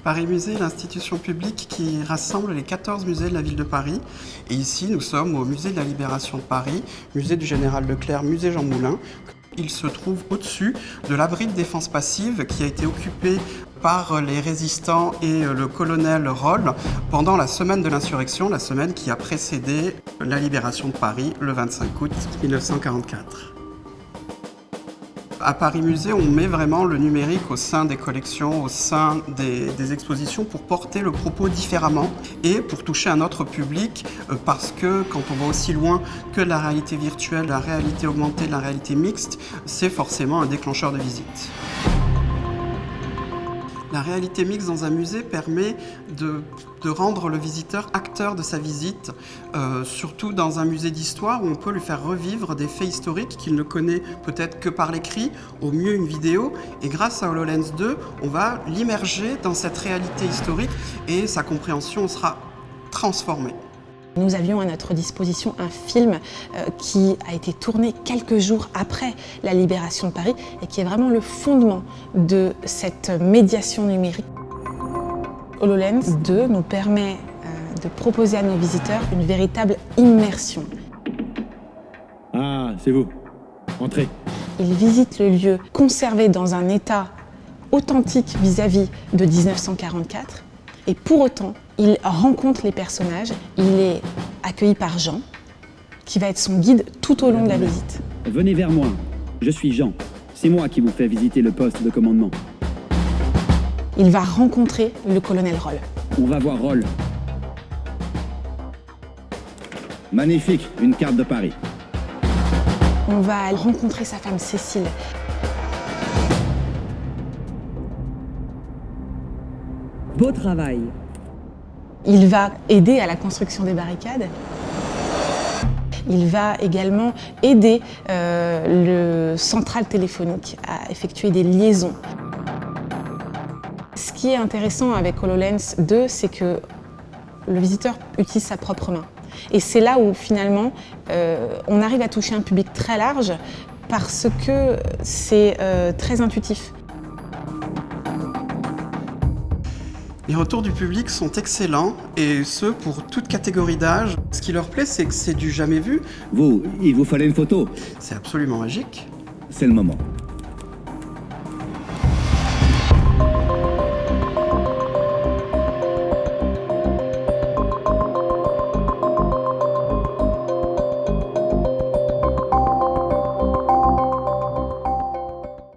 Paris Musée est l'institution publique qui rassemble les 14 musées de la ville de Paris. Et ici, nous sommes au musée de la Libération de Paris, musée du Général Leclerc, musée Jean Moulin. Il se trouve au-dessus de l'abri de défense passive qui a été occupé par les résistants et le colonel Roll pendant la semaine de l'insurrection, la semaine qui a précédé la libération de Paris le 25 août 1944. À Paris Musée, on met vraiment le numérique au sein des collections, au sein des expositions pour porter le propos différemment et pour toucher un autre public parce que quand on va aussi loin que la réalité virtuelle, la réalité augmentée, la réalité mixte, c'est forcément un déclencheur de visite. La réalité mixte dans un musée permet de rendre le visiteur acteur de sa visite, surtout dans un musée d'histoire où on peut lui faire revivre des faits historiques qu'il ne connaît peut-être que par l'écrit, au mieux une vidéo. Et grâce à HoloLens 2, on va l'immerger dans cette réalité historique et sa compréhension sera transformée. Nous avions à notre disposition un film qui a été tourné quelques jours après la libération de Paris et qui est vraiment le fondement de cette médiation numérique. HoloLens 2 nous permet de proposer à nos visiteurs une véritable immersion. Ah, c'est vous. Entrez. Ils visitent le lieu conservé dans un état authentique vis-à-vis de 1944 et pour autant, il rencontre les personnages, il est accueilli par Jean, qui va être son guide tout au long de la visite. Venez vers moi, je suis Jean. C'est moi qui vous fais visiter le poste de commandement. Il va rencontrer le colonel Roll. On va voir Roll. Magnifique, une carte de Paris. On va rencontrer sa femme Cécile. Beau travail. Il va aider à la construction des barricades. Il va également aider le central téléphonique à effectuer des liaisons. Ce qui est intéressant avec HoloLens 2, c'est que le visiteur utilise sa propre main. Et c'est là où finalement on arrive à toucher un public très large parce que c'est très intuitif. Les retours du public sont excellents, et ce pour toute catégorie d'âge. Ce qui leur plaît, c'est que c'est du jamais vu. Vous, il vous fallait une photo. C'est absolument magique. C'est le moment.